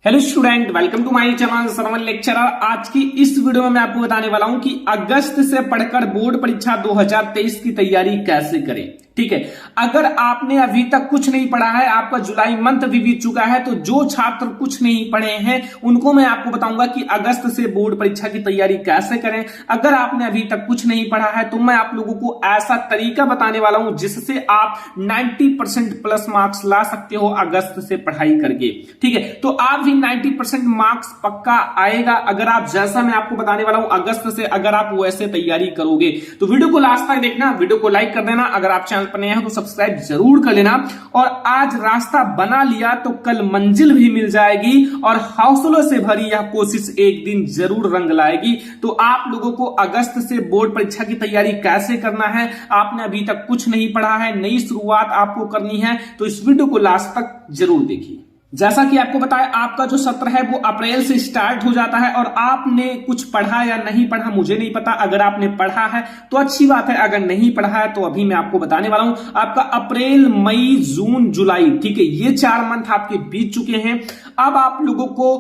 Hello student, welcome to my channel Sarvan lecturer. आज की इस वीडियो में मैं आपको बताने वाला हूं कि अगस्त से पढ़कर बोर्ड परीक्षा 2023 की तैयारी कैसे करें। ठीक है, अगर आपने अभी तक कुछ नहीं पढ़ा है, आपका जुलाई मंथ भी बीत चुका है, तो जो छात्र कुछ नहीं पढ़े हैं उनको मैं आपको बताऊंगा कि अगस्त से बोर्ड परीक्षा की तैयारी कैसे करें। अगर आपने अभी तक कुछ नहीं पढ़ा है तो मैं आप लोगों को ऐसा तरीका बताने वाला हूं जिससे आप 90% प्लस मार्क्स ला सकते हो अगस्त से पढ़ाई करके। ठीक है, तो आप भी 90% मार्क्स पक्का आएगा अगर आप, जैसा मैं आपको बताने वाला हूं, अगस्त से अगर आप वैसे तैयारी करोगे। तो वीडियो को लास्ट तक देखना, वीडियो को लाइक कर देना, अगर आप चैनल पर नए हैं तो सब्सक्राइब जरूर कर लेना। और आज रास्ता बना लिया तो कल मंजिल भी मिल जाएगी और हौसलों से भरी यह कोशिश एक दिन जरूर रंग लाएगी। तो आप लोगों को अगस्त से बोर्ड परीक्षा की तैयारी कैसे करना है, आपने अभी तक कुछ नहीं पढ़ा है, नई शुरुआत आपको करनी है, तो इस वीडियो को लास्ट तक जरूर देखिए। जैसा कि आपको बताया, आपका जो सत्र है वो अप्रैल से स्टार्ट हो जाता है और आपने कुछ पढ़ा या नहीं पढ़ा मुझे नहीं पता। अगर आपने पढ़ा है तो अच्छी बात है, अगर नहीं पढ़ा है तो अभी मैं आपको बताने वाला हूं। आपका अप्रैल, मई, जून, जुलाई, ठीक है, ये 4 मंथ आपके बीत चुके हैं। अब आप लोगों को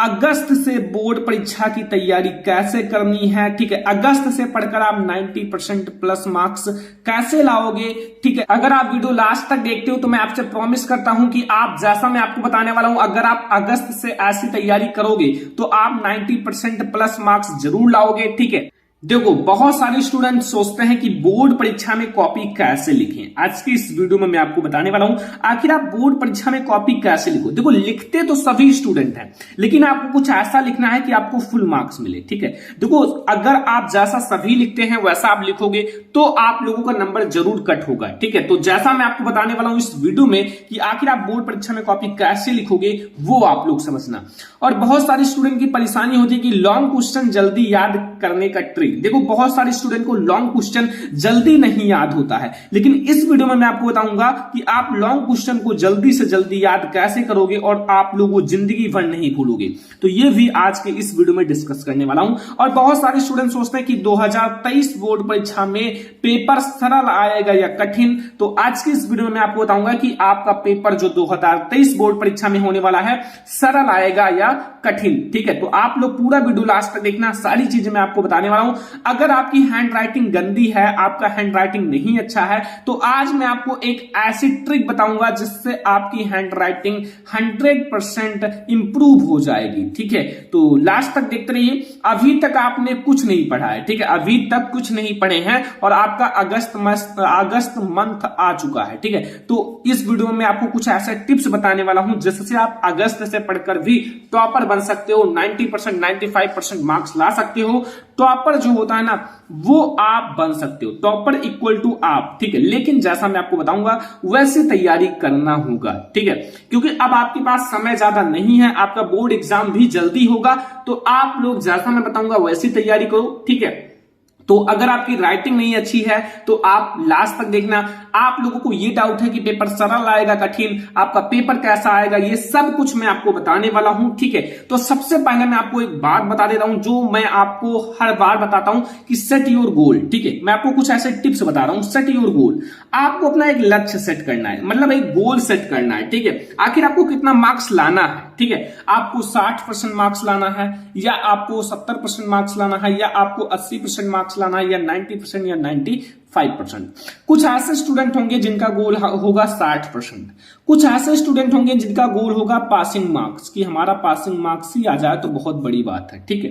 अगस्त से बोर्ड परीक्षा की तैयारी कैसे करनी है। ठीक है, अगस्त से पढ़कर आप 90% प्लस मार्क्स कैसे लाओगे। ठीक है, अगर आप वीडियो लास्ट तक देखते हो तो मैं आपसे प्रॉमिस करता हूं कि आप, जैसा मैं आपको बताने वाला हूं, अगर आप अगस्त से ऐसी तैयारी करोगे तो आप 90% प्लस मार्क्स जरूर लाओगे। ठीक है, देखो, बहुत सारे स्टूडेंट सोचते हैं कि बोर्ड परीक्षा में कॉपी कैसे लिखें। आज की इस वीडियो में मैं आपको बताने वाला हूं आखिर आप बोर्ड परीक्षा में कॉपी कैसे लिखो। देखो, लिखते तो सभी स्टूडेंट हैं, लेकिन आपको कुछ ऐसा लिखना है कि आपको फुल मार्क्स मिले। ठीक है, देखो, अगर आप जैसा सभी लिखते हैं वैसा आप लिखोगे तो आप लोगों का नंबर जरूर कट होगा। ठीक है, तो जैसा मैं आपको बताने वाला हूं इस वीडियो में कि आखिर आप बोर्ड परीक्षा में कॉपी कैसे लिखोगे वो आप लोग समझना। और बहुत सारे स्टूडेंट की परेशानी होती है कि लॉन्ग क्वेश्चन जल्दी याद करने का ट्रिक। देखो, बहुत सारे स्टूडेंट को लॉन्ग क्वेश्चन जल्दी नहीं याद होता है, लेकिन इस वीडियो में मैं आपको बताऊंगा कि आप लॉन्ग क्वेश्चन को जल्दी से जल्दी याद कैसे करोगे और आप लोग वो जिंदगी भर नहीं भूलोगे। तो ये भी आज के इस वीडियो में डिस्कस करने वाला हूं। और बहुत सारे स्टूडेंट सोचते हैं कि 2023 बोर्ड परीक्षा में पेपर सरल आएगा या कठिन। तो आज की इस वीडियो में आपको बताऊंगा कि आपका पेपर जो 2023 बोर्ड परीक्षा में होने वाला है, सरल आएगा या कठिन। ठीक है, तो आप लोग पूरा वीडियो लास्ट तक देखना, सारी चीजें मैं आपको बताने वाला हूं। अगर आपकी हैंड राइटिंग गंदी है, आपका हैंड राइटिंग नहीं अच्छा है, तो आज मैं आपको एक ऐसी ट्रिक बताऊंगा जिससे आपकी हैंड राइटिंग 100% इंप्रूव हो जाएगी। ठीक है, तो लास्ट तक देखते रहिए। अभी तक आपने कुछ नहीं पढ़ा है, ठीक है, अभी तक कुछ नहीं पढ़े हैं और आपका अगस्त मंथ आ चुका है। ठीक है, तो इस वीडियो में आपको कुछ ऐसे टिप्स बताने वाला हूं जिससे आप अगस्त से पढ़कर भी टॉपर बन सकते हो, 90% 95% मार्क्स ला सकते हो। टॉपर जो होता है ना, वो आप बन सकते हो, टॉपर इक्वल टू आप। ठीक है, लेकिन जैसा मैं आपको बताऊंगा वैसे तैयारी करना होगा। ठीक है, क्योंकि अब आपके पास समय ज्यादा नहीं है, आपका बोर्ड एग्जाम भी जल्दी होगा, तो आप लोग जैसा मैं बताऊंगा वैसी तैयारी करो। ठीक है, तो अगर आपकी राइटिंग नहीं अच्छी है तो आप लास्ट तक देखना। आप लोगों को ये डाउट है कि पेपर सरल आएगा कठिन, आपका पेपर कैसा आएगा, ये सब कुछ मैं आपको बताने वाला हूं। ठीक है, तो सबसे पहले मैं आपको एक बात बता दे रहा हूं जो मैं आपको हर बार बताता हूं कि सेट योर गोल। ठीक है, मैं आपको कुछ ऐसे टिप्स बता रहा हूं। सेट योर गोल, आपको अपना एक लक्ष्य सेट करना है, मतलब एक गोल सेट करना है। ठीक है, आखिर आपको कितना मार्क्स लाना है। ठीक है, आपको 60% मार्क्स लाना है या आपको 70% मार्क्स लाना है या आपको 80% मार्क्स लाना है या 90% या 95%। कुछ ऐसे स्टूडेंट होंगे जिनका गोल होगा 60%, कुछ ऐसे स्टूडेंट होंगे जिनका गोल होगा पासिंग मार्क्स, कि हमारा पासिंग मार्क्स ही आ जाए तो बहुत बड़ी बात है। ठीक है,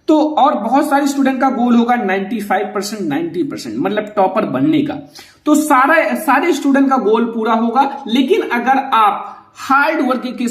तो और बहुत सारे स्टूडेंट का गोल होगा 95% 90%, मतलब टॉपर बनने का। तो सारे स्टूडेंट का गोल पूरा होगा, लेकिन अगर आप हार्ड वर्क के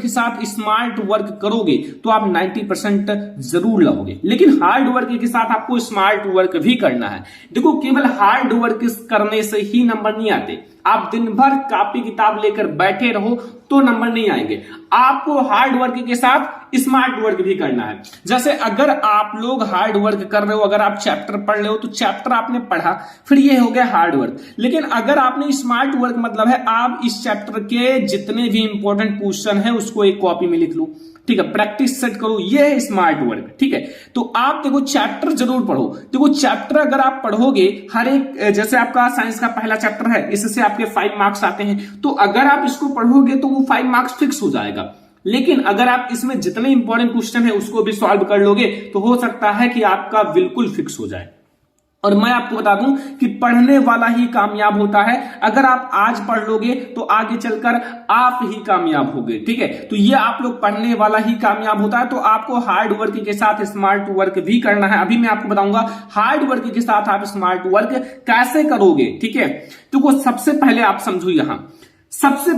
साथ स्मार्ट वर्क करोगे तो आप 90% जरूर लाओगे। लेकिन हार्ड वर्क के साथ आपको स्मार्ट वर्क भी करना है। देखो, केवल हार्ड वर्क करने से ही नंबर नहीं आते। आप दिन भर कॉपी किताब लेकर बैठे रहो तो नंबर नहीं आएंगे। आपको हार्ड वर्क के साथ स्मार्ट वर्क भी करना है। जैसे अगर आप लोग हार्ड वर्क कर रहे हो, अगर आप चैप्टर पढ़ रहे हो तो चैप्टर आपने पढ़ा, फिर ये हो गया हार्ड वर्क। लेकिन अगर आपने स्मार्ट वर्क, मतलब है आप इस चैप्टर के जितने भी इंपॉर्टेंट क्वेश्चन है उसको एक कॉपी में लिख लो। ठीक है, प्रैक्टिस सेट करो, ये है स्मार्ट वर्क। ठीक है, तो आप देखो चैप्टर जरूर पढ़ो। देखो, चैप्टर अगर आप पढ़ोगे, हर एक, जैसे आपका साइंस का पहला चैप्टर है, इससे आपके 5 मार्क्स आते हैं, तो अगर आप इसको पढ़ोगे तो वो 5 मार्क्स फिक्स हो जाएगा। लेकिन अगर आप इसमें जितने इंपॉर्टेंट क्वेश्चन है उसको भी सॉल्व कर लोगे तो हो सकता है कि आपका बिल्कुल फिक्स हो जाए। और मैं आपको बता दूं कि पढ़ने वाला ही कामयाब होता है। अगर आप आज पढ़ लोगे तो आगे चलकर आप ही कामयाब होगे, ठीक है। तो ये आप लोग पढ़ने वाला ही कामयाब होता है। तो आपको हार्ड वर्क के साथ स्मार्ट वर्क भी करना है। अभी मैं आपको बताऊंगा हार्ड वर्क के साथ आप स्मार्ट वर्क कैसे करोगे, ठीक है। तो सबसे पहले आप समझो, यहां सबसे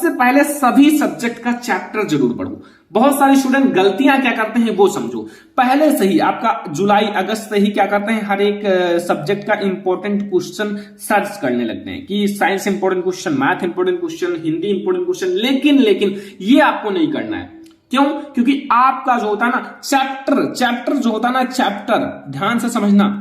पहले सभी सब्जेक्ट का चैप्टर जरूर पढ़ो। बहुत सारे स्टूडेंट गलतियां क्या करते हैं वो समझो। पहले से ही आपका जुलाई अगस्त से ही क्या करते हैं, हर एक सब्जेक्ट का इंपॉर्टेंट क्वेश्चन सर्च करने लगते हैं कि science important question, math important question, Hindi important question. लेकिन ये आपको नहीं करना है। क्यों? क्योंकि आपका जो होता है ना चैप्टर जो होता है ना, चैप्टर ध्यान से समझना,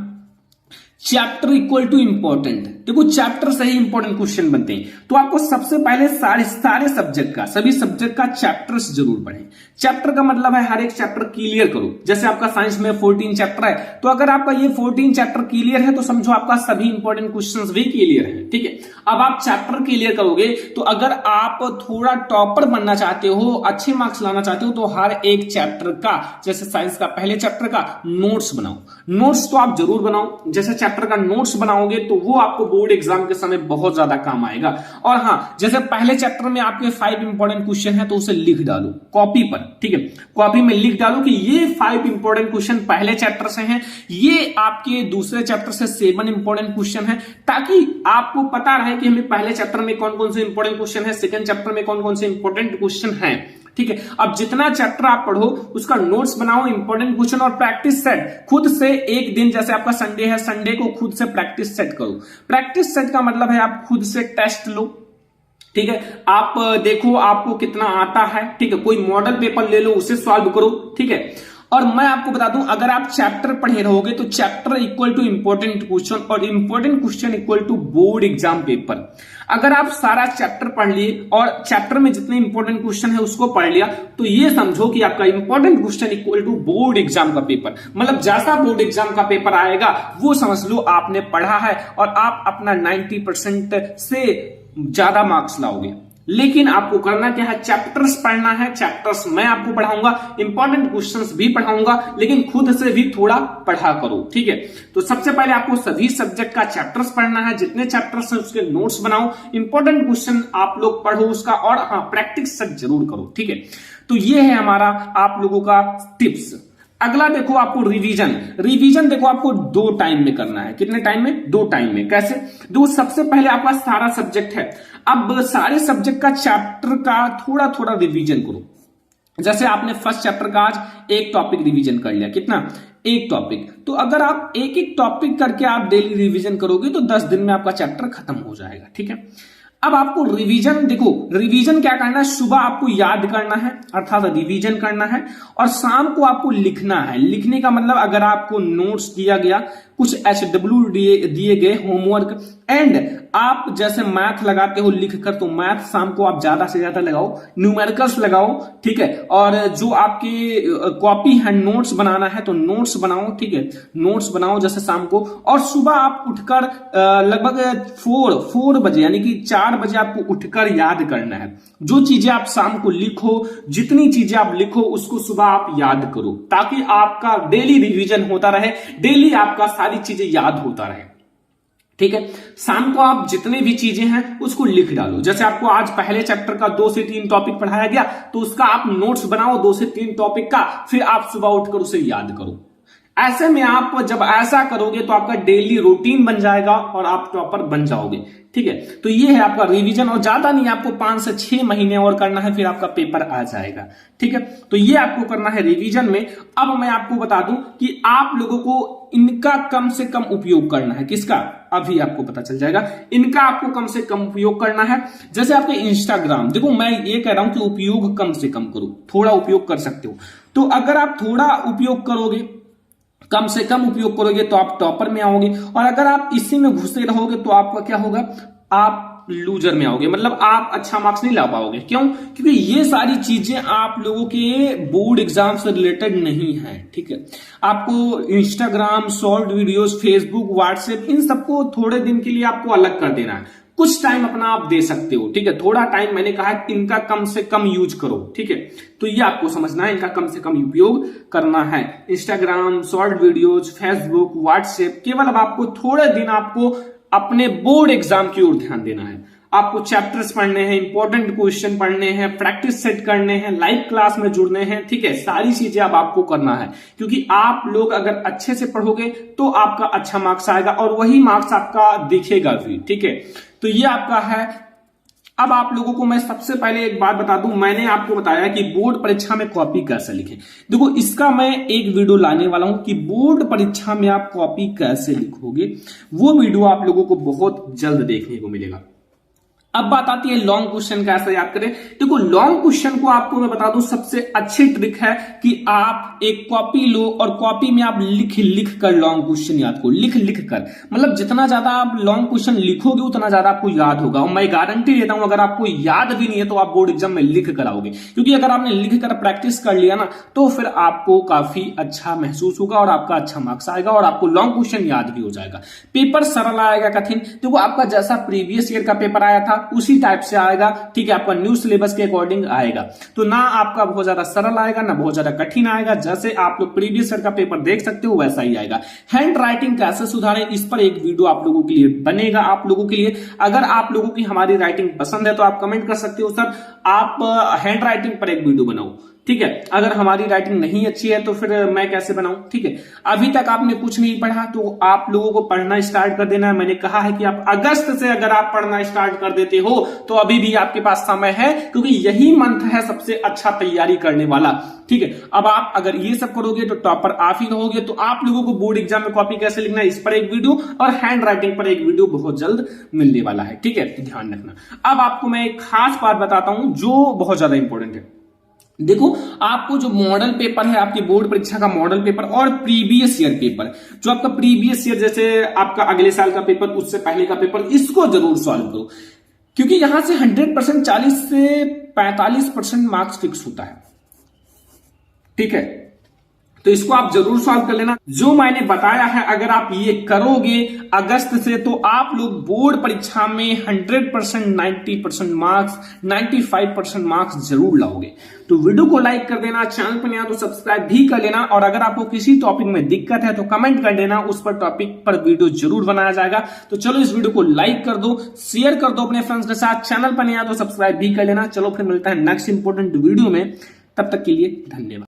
चैप्टर इक्वल टू इंपॉर्टेंट। देखो चैप्टर से ही इंपॉर्टेंट क्वेश्चन बनते हैं। तो आपको सबसे पहले सारे सब्जेक्ट का, सभी सब्जेक्ट का चैप्टर्स जरूर पढ़ें। चैप्टर का मतलब है हर एक चैप्टर क्लियर करो। जैसे आपका साइंस में 14 चैप्टर है, तो अगर आपका ये 14 चैप्टर क्लियर है तो समझो आपका सभी इंपॉर्टेंट क्वेश्चंस भी क्लियर है, ठीक है। अब आप चैप्टर क्लियर करोगे तो अगर आप थोड़ा टॉपर बनना चाहते हो, अच्छे मार्क्स लाना चाहते हो, तो हर एक चैप्टर का, जैसे साइंस का पहले चैप्टर का नोट्स बनाओ। नोट्स तो आप जरूर बनाओ। जैसे चैप्टर का नोट्स बनाओगे तो वो आपको बोर्ड एग्जाम के समय बहुत ज्यादा काम आएगा। और हाँ, जैसे पहले चैप्टर में आपके 5 इंपॉर्टेंट क्वेश्चन है तो उसे लिख डालो कॉपी पर, ठीक है। कॉपी में लिख डालो कि ये 5 इंपॉर्टेंट क्वेश्चन पहले चैप्टर से हैं, ये आपके दूसरे चैप्टर से 7 इंपॉर्टेंट क्वेश्चन है, ताकि आपको पता रहे कि हमें पहले चैप्टर में कौन कौन से इंपॉर्टेंट क्वेश्चन है, सेकंड चैप्टर में कौन कौन से इंपॉर्टेंट क्वेश्चन है, ठीक है। अब जितना चैप्टर आप पढ़ो उसका नोट्स बनाओ, इंपॉर्टेंट क्वेश्चन और प्रैक्टिस सेट खुद से एक दिन, जैसे आपका संडे है, संडे को खुद से प्रैक्टिस सेट करो। प्रैक्टिस सेट का मतलब है आप खुद से टेस्ट लो, ठीक है। आप देखो आपको कितना आता है, ठीक है। कोई मॉडल पेपर ले लो, उसे सॉल्व करो, ठीक है। और मैं आपको बता दूं, अगर आप चैप्टर पढ़े रहोगे तो chapter equal to important question और important question equal to board exam paper. अगर आप सारा चैप्टर पढ़ लिए और चैप्टर में जितने इंपॉर्टेंट क्वेश्चन है उसको पढ़ लिया, तो ये समझो कि आपका important question equal to board exam का पेपर। मतलब जैसा बोर्ड एग्जाम का पेपर आएगा वो समझ लो आपने पढ़ा है और आप अपना 90% से ज्यादा मार्क्स लाओगे। लेकिन आपको करना क्या है, चैप्टर्स पढ़ना है। चैप्टर्स मैं आपको पढ़ाऊंगा, इंपॉर्टेंट क्वेश्चंस भी पढ़ाऊंगा, लेकिन खुद से भी थोड़ा पढ़ा करो, ठीक है। तो सबसे पहले आपको सभी सब्जेक्ट का चैप्टर्स पढ़ना है। जितने चैप्टर्स हैं उसके नोट्स बनाओ, इंपॉर्टेंट क्वेश्चन आप लोग पढ़ो उसका, और हाँ प्रैक्टिस सेट जरूर करो, ठीक है। तो ये है हमारा आप लोगों का टिप्स। अगला देखो आपको रिवीजन देखो आपको 2 टाइम में करना है। कितने टाइम में? 2 टाइम में। कैसे? दो, सबसे पहले आपका सारा सब्जेक्ट है, अब सारे सब्जेक्ट का चैप्टर का थोड़ा थोड़ा रिवीजन करो। जैसे आपने फर्स्ट चैप्टर का आज एक टॉपिक रिवीजन कर लिया, कितना? एक टॉपिक। तो अगर आप एक एक टॉपिक करके आप डेली रिवीजन करोगे तो 10 दिन में आपका चैप्टर खत्म हो जाएगा, ठीक है। अब आपको रिवीजन, देखो रिवीजन क्या करना है, सुबह आपको याद करना है अर्थात रिवीजन करना है, और शाम को आपको लिखना है। लिखने का मतलब अगर आपको नोट्स दिया गया, कुछ HW दिए गए होमवर्क, एंड आप जैसे मैथ लगाते हो लिख कर, तो मैथ शाम को आप ज्यादा से ज्यादा लगाओ, न्यूमेरिकल्स लगाओ, ठीक है। और जो आपकी कॉपी है, नोट्स बनाना है तो नोट्स बनाओ, ठीक है। नोट्स बनाओ जैसे शाम को, और सुबह आप उठकर लगभग 4 बजे यानी कि 4 बजे आपको उठकर याद करना है। जो चीजें आप शाम को लिखो, जितनी चीजें आप लिखो उसको सुबह आप याद करो, ताकि आपका डेली रिवीजन होता रहे, डेली आपका सारी चीजें याद होता रहे, ठीक है। शाम को आप जितने भी चीजें हैं उसको लिख डालो। जैसे आपको आज पहले चैप्टर का 2 से 3 टॉपिक पढ़ाया गया तो उसका आप नोट्स बनाओ 2 से 3 टॉपिक का, फिर आप सुबह उठकर उसे याद करो। ऐसे में आप जब ऐसा करोगे तो आपका डेली रूटीन बन जाएगा और आप टॉपर बन जाओगे, ठीक है। तो ये है आपका रिवीजन, और ज्यादा नहीं, आपको 5 से 6 महीने और करना है, फिर आपका पेपर आ जाएगा, ठीक है। तो ये आपको करना है रिवीजन में। अब मैं आपको बता दूं कि आप लोगों को इनका कम से कम उपयोग करना है। किसका? अभी आपको पता चल जाएगा। इनका आपको कम से कम उपयोग करना है। जैसे आपके इंस्टाग्राम, देखो मैं ये कह रहा हूं कि उपयोग कम से कम करो, थोड़ा उपयोग कर सकते हो। तो अगर आप थोड़ा उपयोग करोगे, कम से कम उपयोग करोगे, तो आप टॉपर में आओगे, और अगर आप इसी में घुसे रहोगे तो आपका क्या होगा, आप लूजर में आओगे, मतलब आप अच्छा मार्क्स नहीं ला पाओगे। क्यों? क्योंकि ये सारी चीजें आप लोगों के बोर्ड एग्जाम से रिलेटेड नहीं है, ठीक है। आपको Instagram, short videos, Facebook, WhatsApp, इन सबको थोड़े दिन के लिए आपको अलग कर देना है। कुछ टाइम अपना आप दे सकते हो, ठीक है। थोड़ा टाइम मैंने कहा है इनका कम से कम यूज करो, ठीक है। तो ये आपको समझना है, इनका कम से कम उपयोग करना है। Instagram, short videos, Facebook, WhatsApp, केवल अब आपको थोड़े दिन आपको अपने बोर्ड एग्जाम की ओर ध्यान देना है। आपको चैप्टर्स पढ़ने हैं, इंपॉर्टेंट क्वेश्चन पढ़ने हैं, प्रैक्टिस सेट करने हैं, लाइव क्लास में जुड़ने हैं, ठीक है। सारी चीजें अब आपको करना है, क्योंकि आप लोग अगर अच्छे से पढ़ोगे तो आपका अच्छा मार्क्स आएगा और वही मार्क्स आपका दिखेगा भी, ठीक है। तो ये आपका है। अब आप लोगों को मैं सबसे पहले एक बात बता दूं, मैंने आपको बताया कि बोर्ड परीक्षा में कॉपी कैसे लिखें। देखो, इसका मैं एक वीडियो लाने वाला हूं कि बोर्ड परीक्षा में आप कॉपी कैसे लिखोगे। वो वीडियो आप लोगों को बहुत जल्द देखने को मिलेगा। अब बात आती है लॉन्ग क्वेश्चन कैसे याद करें। देखो, लॉन्ग क्वेश्चन को आपको मैं बता दूं सबसे अच्छी ट्रिक है कि आप एक कॉपी लो और कॉपी में आप लिख कर लॉन्ग क्वेश्चन याद करो। लिख कर, मतलब जितना ज्यादा आप लॉन्ग क्वेश्चन लिखोगे उतना ज्यादा आपको याद होगा। और मैं गारंटी देता हूं अगर आपको याद भी नहीं है तो आप बोर्ड एग्जाम में लिख कर आओगे, क्योंकि अगर आपने लिख कर प्रैक्टिस कर लिया ना तो फिर आपको काफी अच्छा महसूस होगा और आपका अच्छा मार्क्स आएगा और आपको लॉन्ग क्वेश्चन याद भी हो जाएगा। पेपर सरल आएगा कठिन, देखो आपका जैसा प्रीवियस ईयर का पेपर आया था उसी टाइप से आएगा, ठीक है। आपका न्यू सिलेबस के अकॉर्डिंग आएगा, तो ना आपका बहुत ज्यादा सरल आएगा ना बहुत ज्यादा कठिन आएगा। जैसे आप लोग प्रीवियस ईयर का पेपर देख सकते हो वैसा ही आएगा। हैंड राइटिंग कैसे सुधारें, इस पर एक वीडियो आप लोगों के लिए बनेगा। आप लोगों के लिए, अगर आप लोगों की हमारी राइटिंग पसंद है तो आप कमेंट कर सकते हो सर आप हैंड राइटिंग पर एक वीडियो बनाओ, ठीक है। अगर हमारी राइटिंग नहीं अच्छी है तो फिर मैं कैसे बनाऊं, ठीक है। अभी तक आपने कुछ नहीं पढ़ा तो आप लोगों को पढ़ना स्टार्ट कर देना है। मैंने कहा है कि आप अगस्त से अगर आप पढ़ना स्टार्ट कर देते हो तो अभी भी आपके पास समय है, क्योंकि यही मंथ है सबसे अच्छा तैयारी करने वाला, ठीक है। अब आप अगर ये सब करोगे तो टॉपर आप ही रहोगे। तो आप लोगों को बोर्ड एग्जाम में कॉपी कैसे लिखना है इस पर एक वीडियो और हैंड राइटिंग पर एक वीडियो बहुत जल्द मिलने वाला है, ठीक है। तो ध्यान रखना। अब आपको मैं एक खास बात बताता हूं जो बहुत ज्यादा इंपॉर्टेंट है। देखो, आपको जो मॉडल पेपर है आपकी बोर्ड परीक्षा का मॉडल पेपर और प्रीवियस ईयर पेपर, जो आपका प्रीवियस ईयर जैसे आपका अगले साल का पेपर, उससे पहले का पेपर, इसको जरूर सॉल्व करो, क्योंकि यहां से 100% 40 से 45% मार्क्स फिक्स होता है, ठीक है। तो इसको आप जरूर सॉल्व कर लेना। जो मैंने बताया है अगर आप ये करोगे अगस्त से तो आप लोग बोर्ड परीक्षा में 100% 90% मार्क्स 95% मार्क्स जरूर लाओगे। तो वीडियो को लाइक कर देना, चैनल पर नया तो सब्सक्राइब भी कर लेना, और अगर आपको किसी टॉपिक में दिक्कत है तो कमेंट कर देना, उस पर टॉपिक पर वीडियो जरूर बनाया जाएगा। तो चलो इस वीडियो को लाइक कर दो, शेयर कर दो अपने फ्रेंड्स के साथ, चैनल पर नया तो सब्सक्राइब भी कर लेना। चलो फिर मिलता है नेक्स्ट इंपॉर्टेंट वीडियो में, तब तक के लिए धन्यवाद।